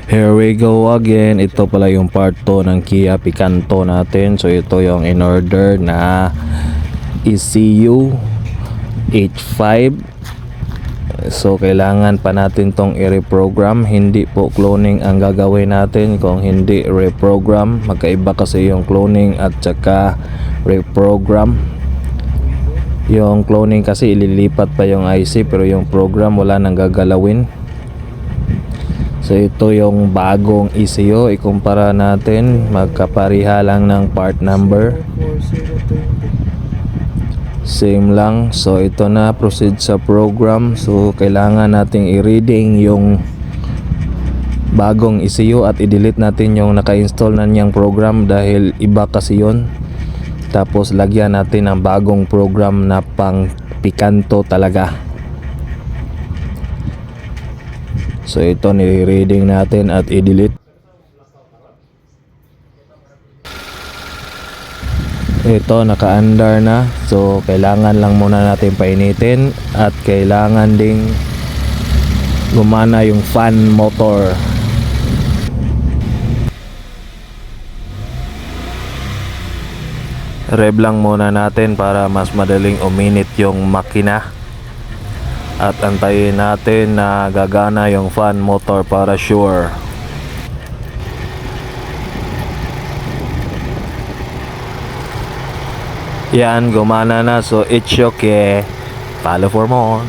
Here we go again. Ito pala yung part 2 ng Kia Picanto natin. So ito yung in order na ECU H5. So kailangan pa natin tong i-reprogram. Hindi po cloning ang gagawin natin. Kung hindi reprogram, magkaiba kasi yung cloning at saka reprogram. Yung cloning kasi ililipat pa yung IC, pero yung program wala nang gagalawin. So ito yung bagong ECU, ikumpara natin, magkapariha lang ng part number, same lang. So ito na, proceed sa program. So kailangan nating i-reading yung bagong ECU at i-delete natin yung naka-install na niyang program dahil iba kasi yun. Tapos lagyan natin ang bagong program na pang Picanto talaga. So ito, nire-reading natin at i-delete. Ito naka-under na. So kailangan lang muna natin painitin at kailangan ding gumana yung fan motor. Rev lang muna natin para mas madaling uminit yung makina. At antayin natin na gagana yung fan motor para sure. Yan, gumana na. So it's okay. Follow for more.